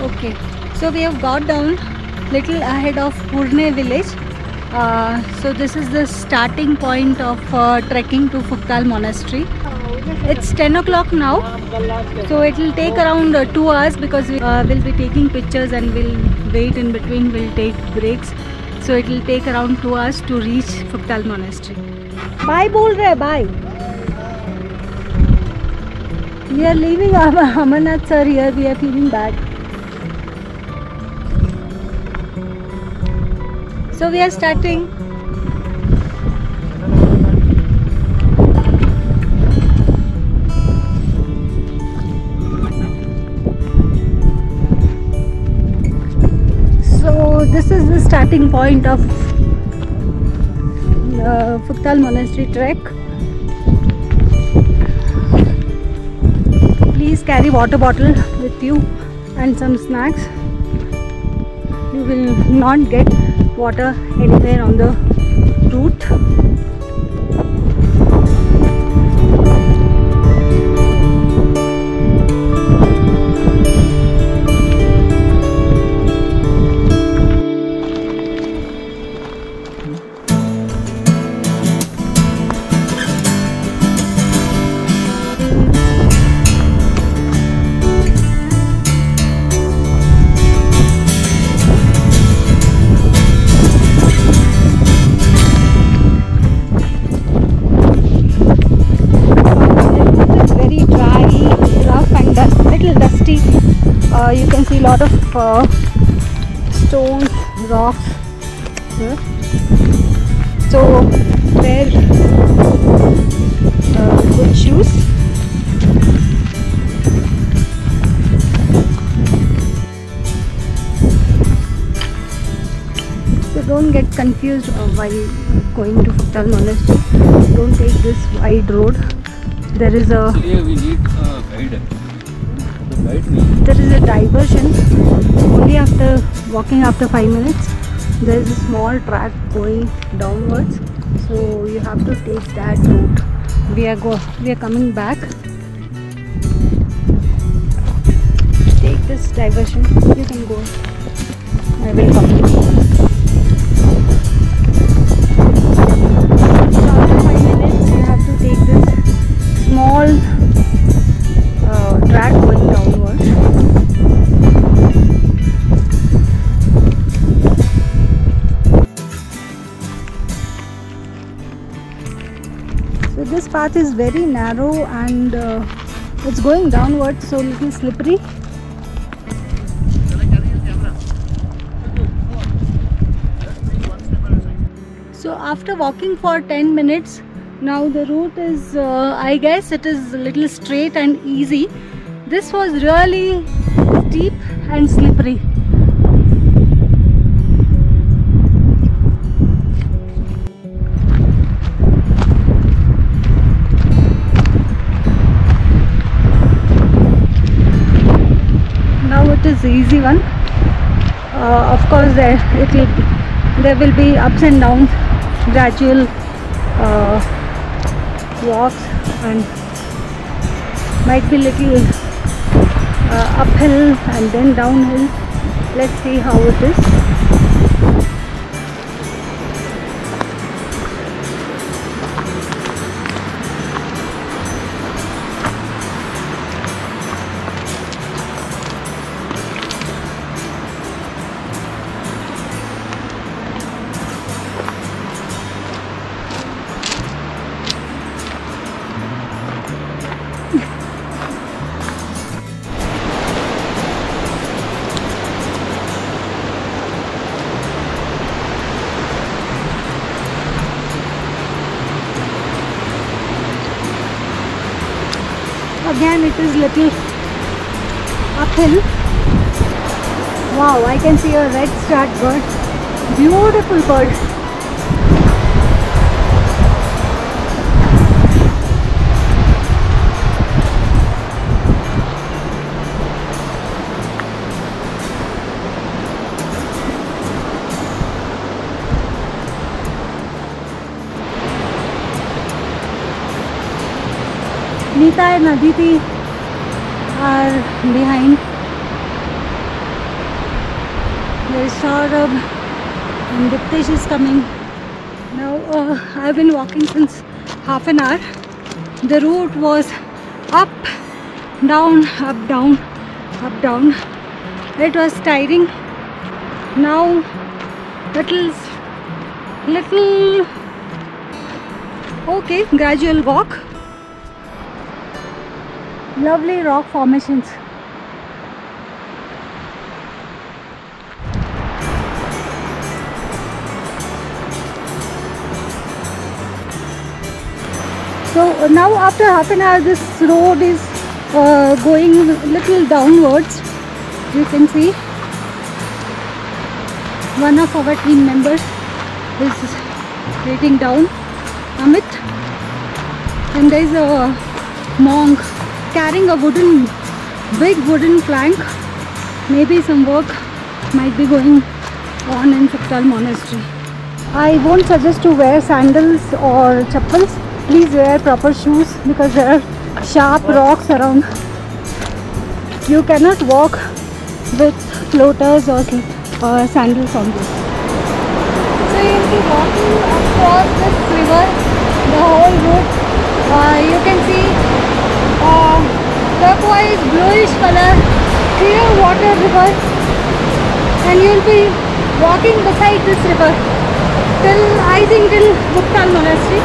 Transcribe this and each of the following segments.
Okay, so we have got down little ahead of Purne village. So this is the starting point of trekking to Phuktal monastery. It's 10 o'clock now, so it will take around 2 hours because we will be taking pictures and we'll wait in between, we'll take breaks. So it will take around 2 hours to reach Phuktal monastery. Bye bol rahe, bye. We are leaving Amarnath sir here, we are feeling bad. So we are starting. So this is the starting point of Phuktal monastery trek. Please carry water bottle with you and some snacks. You will not get water anywhere on the route. You can see a lot of stones, rocks here. So wear good shoes. So don't get confused while going to Phuktal monastery. Don't take this wide road. There is a we need a guide. There is a diversion only after walking after 5 minutes. There is a small track going downwards, so you have to take that route. We are coming back. Take this diversion. You can go. I will come. So after 5 minutes, you have to take this small track going downwards. So this path is very narrow and it's going downwards, so little slippery. So after walking for 10 minutes, now the route is I guess it is a little straight and easy. This was really steep and slippery. Now it is the easy one. Of course there will be ups and downs, gradual walks, and might be little uphill and then downhill. Let's see how it is. Again it is little uphill. Wow, I can see a red start bird. Beautiful bird. Nita and Aditi are behind. Saurabh and Diptesh is coming. Now I've been walking since half an hour. The route was up, down, up, down, up, down. It was tiring. Now little okay, gradual walk. Lovely rock formations. So now after half an hour this road is going little downwards. You can see one of our team members is heading down, Amit, and there is a monk carrying a big wooden plank. Maybe some work might be going on in Phuktal Monastery. I won't suggest to wear sandals or chappals. Please wear proper shoes because there are sharp rocks around. You cannot walk with floaters or sandals on this. So you will be walking across this river, the whole route. You can see turquoise bluish color, clear water river, and you will be walking beside this river till I think till Phuktal Monastery.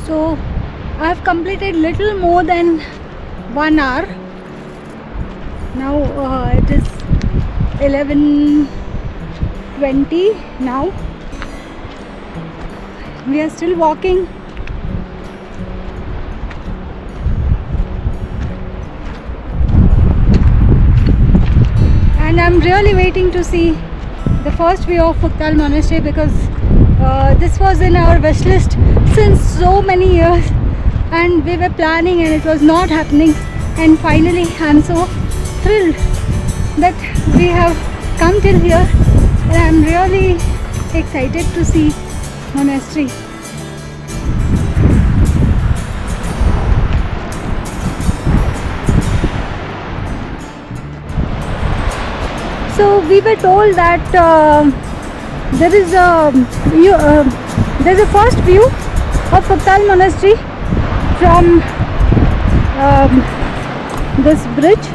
So I have completed little more than 1 hour. Now it is 11:20 now. We are still walking. And I'm really waiting to see the first view of Phuktal Monastery because this was in our wish list since so many years and we were planning and it was not happening, and finally I'm so thrilled that we have come till here, and I'm really excited to see monastery. So we were told that there's a first view of Phuktal Monastery from this bridge.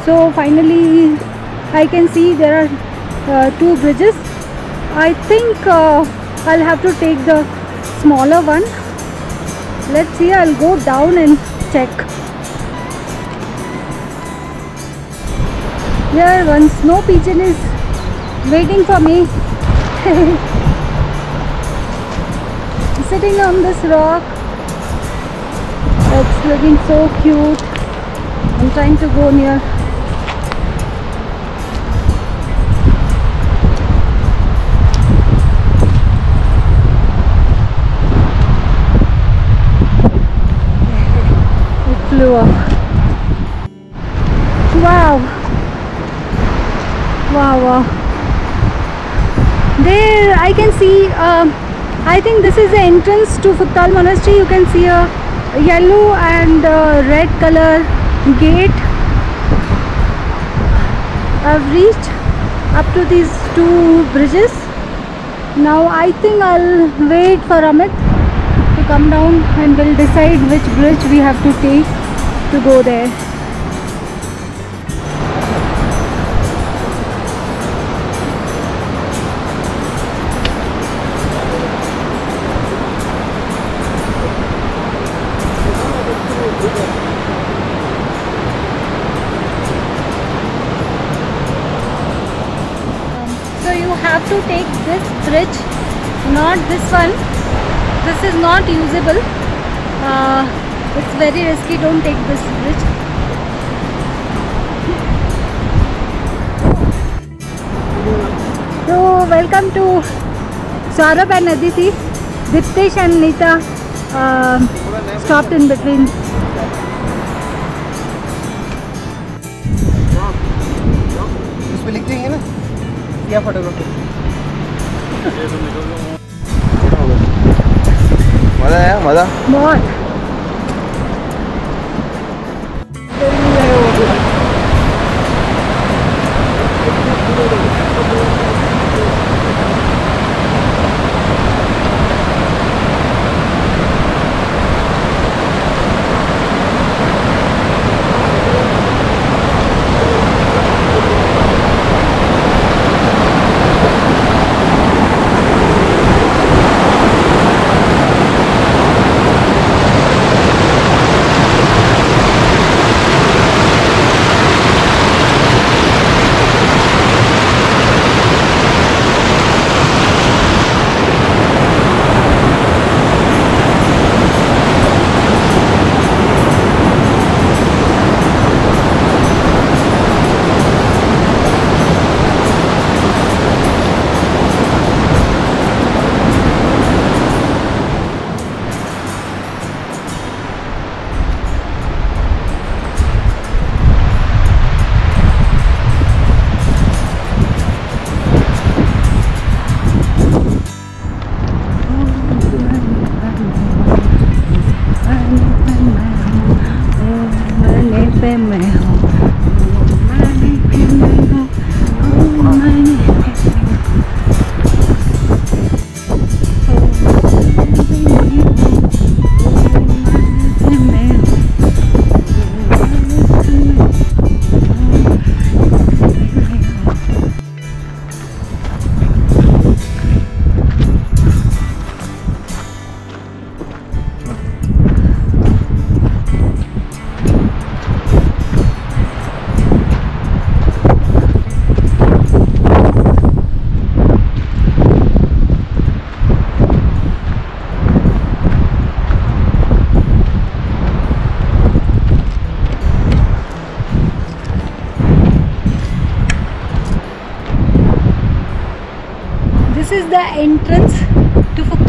So finally I can see there are 2 bridges. I think I'll have to take the smaller one. Let's see, I'll go down and check. Here one snow pigeon is waiting for me. Sitting on this rock. It's looking so cute. I'm trying to go near. It flew up. Wow. Wow. There I can see, I think this is the entrance to Phuktal Monastery. You can see a yellow and red color gate. I've reached up to these 2 bridges. Now I think I'll wait for Amit to come down and we'll decide which bridge we have to take to go there. So you have to take this bridge, not this one. This is not usable. It's very risky. Don't take this bridge. So welcome to Saurabh and Aditi. Diptesh and Nita stopped in between. इसमें लिख देंगे ना क्या photography. मजा आया, मजा बहुत।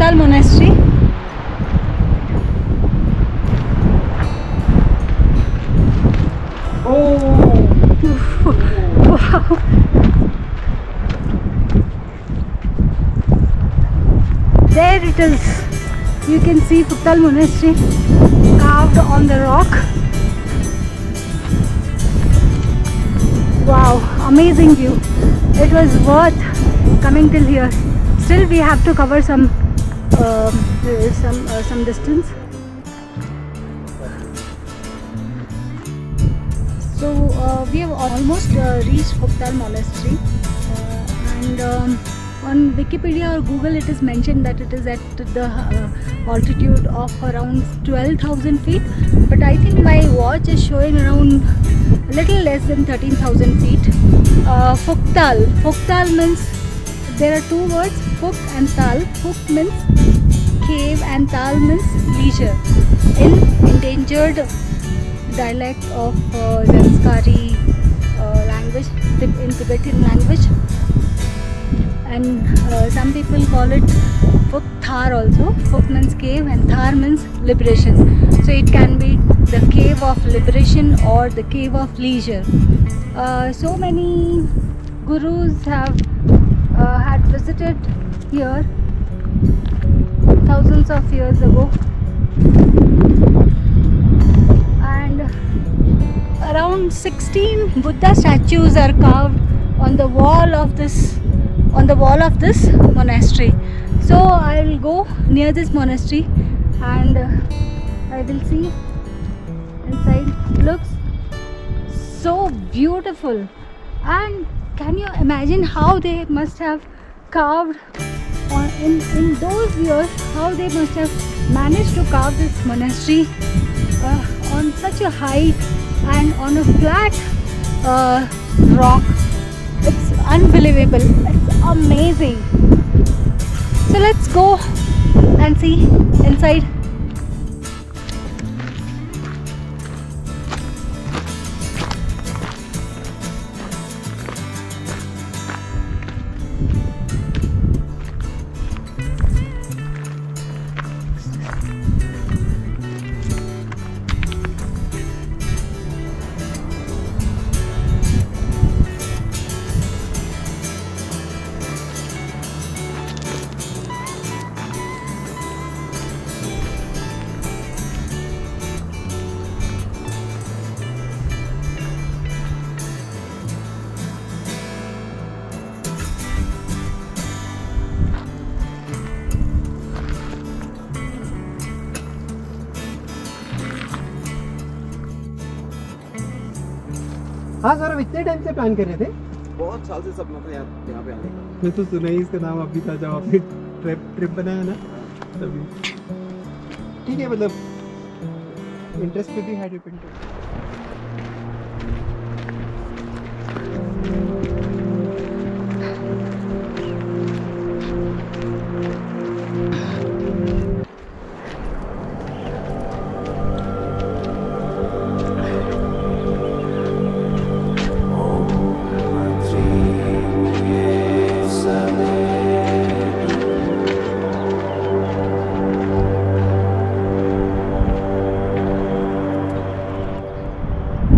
Phuktal Monastery. Wow. There it is. You can see Phuktal Monastery carved on the rock. Wow, amazing view. It was worth coming till here. Still we have to cover some distance. So we have almost reached Phuktal Monastery, and on Wikipedia or Google it is mentioned that it is at the altitude of around 12,000 feet, but I think my watch is showing around a little less than 13,000 feet. Phuktal means, there are two words, Phuk and Tal. Phuk means cave and Tal means leisure. In endangered dialect of Zanskari language, in Tibetan language, and some people call it Phuk Thar also. Phuk means cave and Thar means liberation. So it can be the cave of liberation or the cave of leisure. So many gurus have had visited here thousands of years ago, and around 16 Buddha statues are carved on the wall of this monastery. So I will go near this monastery and I will see inside. Looks so beautiful, and can you imagine how they must have carved in those years, how they must have managed to carve this monastery on such a height and on a flat rock. It's unbelievable, it's amazing. So let's go and see inside. हाँ sir, इतने time से plan कर रहे थे? बहुत साल से सपना था यहाँ पे आने का। मैं तो सुना ही इसका नाम अभी था जब आपने ट्रिप बनाया ना तभी। ठीक है, मतलब इंटरेस्ट पे भी है depend.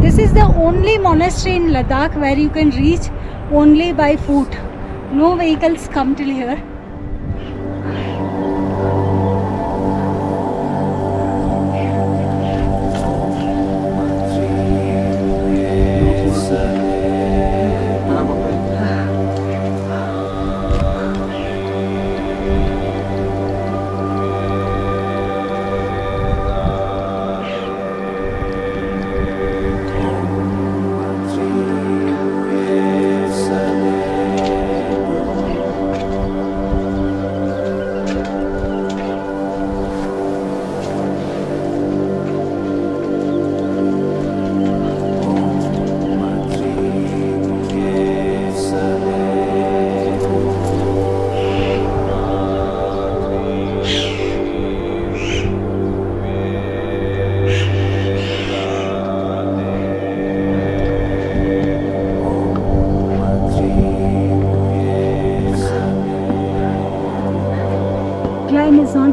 This is the only monastery in Ladakh where you can reach only by foot. No vehicles come till here.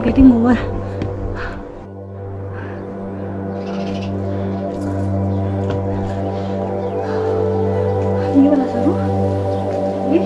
getting over. ये वाला सर ये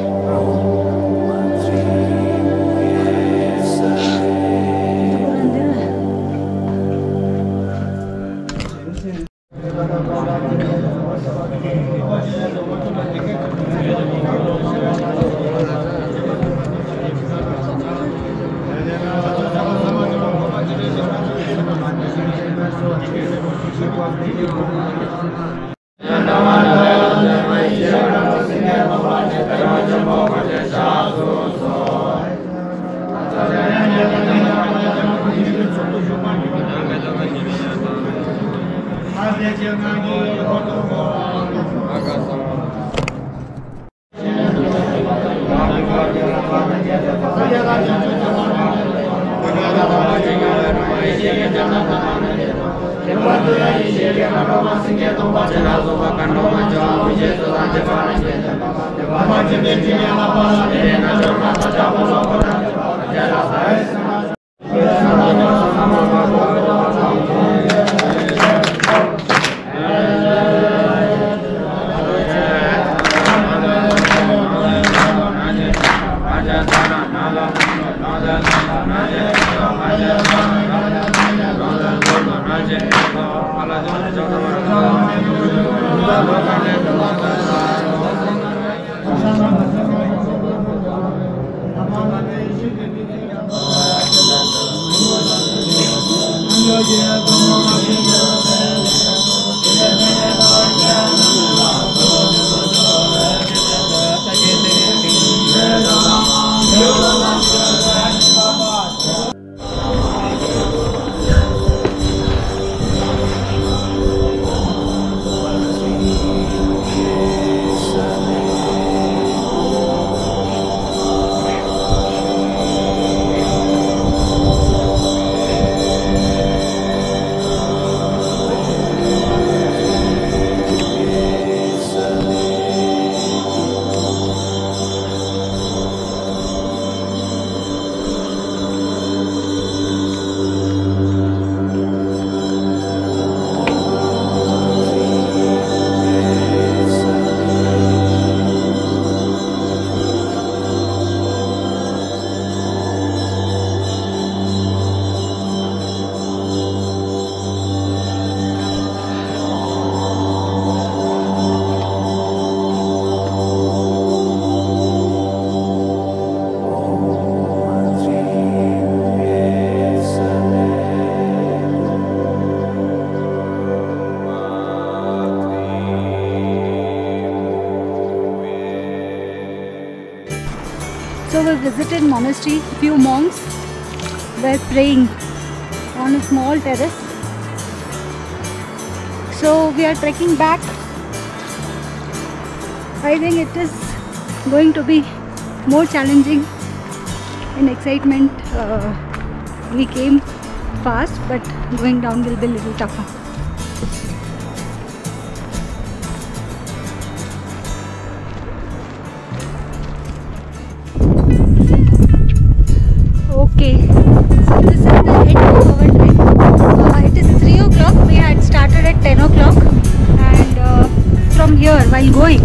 So we visited monastery. Few monks were praying on a small terrace. So we are trekking back. I think it is going to be more challenging. In excitement, we came fast, but going down will be a little tougher. Okay, so this is the end of our trek. It is 3 o'clock. We had started at 10 o'clock, and from here while going,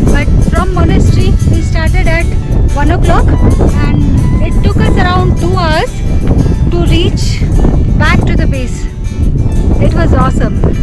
but from monastery we started at 1 o'clock, and it took us around 2 hours to reach back to the base. It was awesome.